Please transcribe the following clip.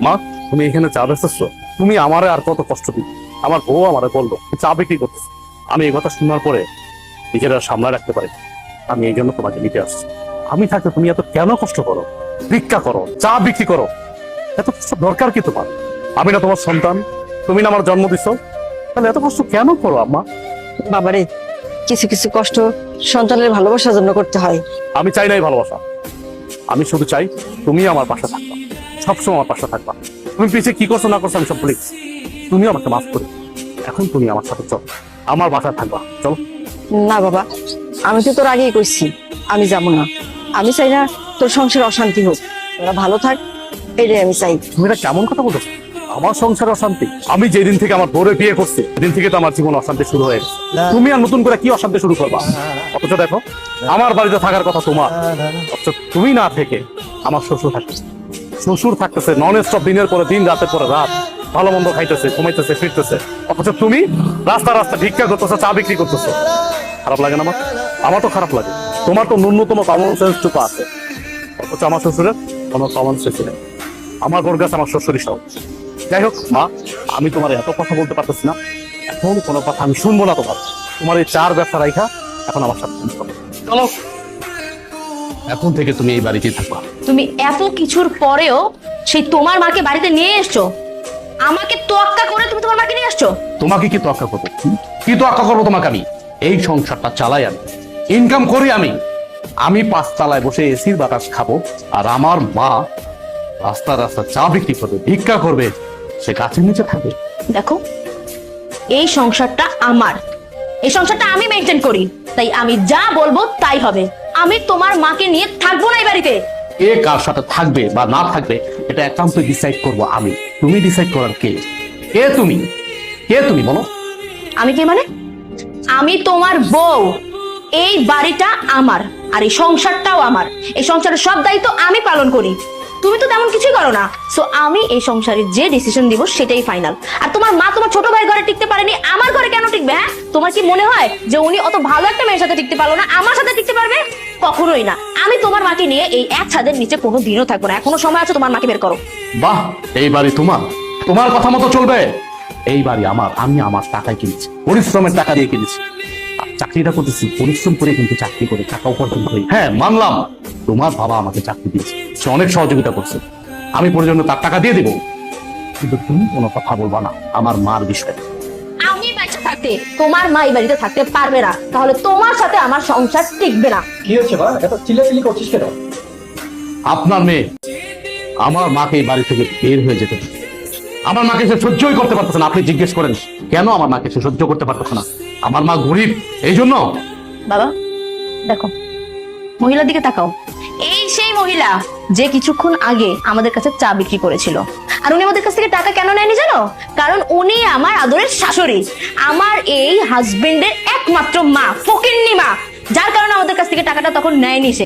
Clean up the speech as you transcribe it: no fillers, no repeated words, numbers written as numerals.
মা, তুমি এখানে চা বেচতেছো? তুমি আমারে আর কত কষ্ট দিবে? আমার বউ আমারে বললো চা বিক্রি করতেছে। আমি এই কথা শোনার পরে নিজের আর সামলায় রাখতে পারি না। আমি এই জন্য তোমাকে নিতে আসছি। আমি থাকতে তুমি এত কেন কষ্ট করো? ভিক্ষা করো, চা বিক্রি করো, এত কষ্ট দরকার কি তোমার? আমি না তোমার সন্তান? তুমি না আমার জন্ম দিছো? তাহলে এত কষ্ট কেন করো আম্মা? বাবারে, কিছু কিছু কষ্ট সন্তানের ভালোবাসার জন্য করতে হয়। আমি চাই না এই ভালোবাসা। আমি শুধু চাই তুমি আমার পাশে থাকবা, সবসময় আমার পাশে থাকবা। তুমি পিছিয়ে কি করছো না করছো আমি সব ভুলে গেছি। তুমি আমাকে মাফ করে এখন তুমি আমার সাথে চলো, আমার বাসায় থাকবা, চলো। না বাবা, আমি তো তোর আগেই কইছি আমি যাবো না। আমি চাই না তোর সংসারে অশান্তি হোক, তোরা ভালো থাক, এটাই আমি চাই। তুমি এটা কেমন কথা বলছো? আমার সংসার অশান্তি? আমি যেদিন থেকে আমার বউরে বিয়ে করছি সেদিন থেকে তো আমার জীবন অশান্তি শুরু হয়ে গেছে। তুমি আর নতুন করে কি অশান্তি শুরু করবা? অথচ দেখো, আমার বাড়িতে থাকার কথা তোমার, অথচ তুমি না থেকে আমার শ্বশুর থাকতেছে। শ্বশুর থাকতেছে নন স্টপ, দিনের পরে দিন, রাতের পরে রাত, ভালো মন্দ খাইতেছে, ঘুমাইতেছে, ফিরতেছে। অথচ তুমি রাস্তা রাস্তা ভিক্ষা করতেছো, চা বিক্রি করতেছো। খারাপ লাগে না আমার? আমার তো খারাপ লাগে। তোমার তো ন্যূনতম কমন সেন্স টুকু আছে, অথচ আমার শ্বশুরের কোনো কমন সেন্স নেই। আমার বড় গাছ আমার শ্বশুরই সব। যাই হোক মা, আমি তোমার এত কথা বলতে পারতেছি না, এখন কোনো কথা আমি শুনবো না। তোমার এই চার ব্যবসা রাইখা এখন আমার সাথে চলো। এখন থেকে তুমি এই বাড়িতেই থাকবা। তুমি এত কিছুর পরেও সেই তোমার মাকে বাড়িতে নিয়ে এসছো, আমাকে তোয়াক্কা করে তুমি তোমার মাকে নিয়ে আসছো। তোমাকে কি তোয়াক্কা করবো? কি তোয়াক্কা করবো তোমাকে? আমি এই সংসারটা চালাই, আমি ইনকাম করি। আমি 5 তলায় বসে এসির বাতাস খাবো, আর আমার মা রাস্তা রাস্তা চা বিক্রি করবে, ভিক্ষা করবে, সে গাছের নিচে থাকবে। দেখো, এই সংসারটা আমার, এই সংসারটা আমি মেনটেন করি, তাই আমি যা বলবো তাই হবে। আমি তোমার মাকে নিয়ে থাকবো না এই বাড়িতে। কে কার সাথে থাকবে বা না থাকবে এটা একান্ত ডিসাইড করবো আমি। তুমি ডিসাইড করার কে? কে তুমি? কে তুমি বলো? আমি কে মানে? আমি তোমার বউ। এই বাড়িটা আমার, আর এই সংসারটাও আমার। এই সংসারের সব দায়িত্ব আমি পালন করি, তুমি তো তেমন কিছুই করো না। সো আমি এই সংসারে যে ডিসিশন দিব সেটাই ফাইনাল। আর তোমার মা তোমার ছোট ভাই ঘরে টিকতে পারেনি, আমার ঘরে কেন টিকবে? হ্যাঁ, তোমার কি মনে হয় যে উনি অত ভালো একটা মেয়ের সাথে টিকতে পারলো না, আমার সাথে টিকতে পারবে? কখনোই না। আমি তোমার মাকে নিয়ে এই এক ছাদের নিচে কোনো দিনও থাকবো না। এখনো সময় আছে, তোমার মাকে বের করো। বাহ, এই বাড়ি তোমার, তোমার কথা মতো চলবে। এই বাড়ি আমার, আমি আমার টাকায় কিনেছি, পরিশ্রমের টাকা দিয়ে কিনেছি। আর চাকরিটা করতেছি পরিশ্রম করে, কিন্তু চাকরি করে টাকা উপার্জন করি। হ্যাঁ মানলাম, তোমার বাবা আমাকে চাকরি দিয়েছে, সে অনেক সহযোগিতা করছে, আমি পর্যন্ত তার টাকা দিয়ে দেবো। কিন্তু তুমি কোনো কথা বলবা না আমার মার বিষয়ে। আমি বাচ্চা থাকতে তোমার মা এই বাড়িতে থাকতে পারবে না, তাহলে তোমার সাথে আমার সংসার টিকবে না। কি হচ্ছে বা? এত চিল্লাচিল্লি করছিস কেন? আপনার মেয়ে আমার মাকে এই বাড়ি থেকে বের হয়ে যেতে দিচ্ছে। আমার মাকে সে সহ্যই করতে পারতেছে না। আপনি জিজ্ঞেস করেন কেন আমার মাকে সে সহ্য করতে পারতেছে না? আমার মা গরিব, এই জন্য। বাবা দেখো, মহিলার দিকে তাকাও। এই সেই মহিলা যে কিছুক্ষণ আগে আমাদের কাছে চা বিক্রি করেছিল। আর উনি আমাদের কাছ থেকে টাকা কেন নেয়নি জানো? কারণ উনি আমার আদরের শাশুড়ি, আমার এই হাজবেন্ডের একমাত্র মা, ফকিন্নি মা, যার কারণে আমাদের কাছ থেকে টাকাটা তখন নেয়নি সে।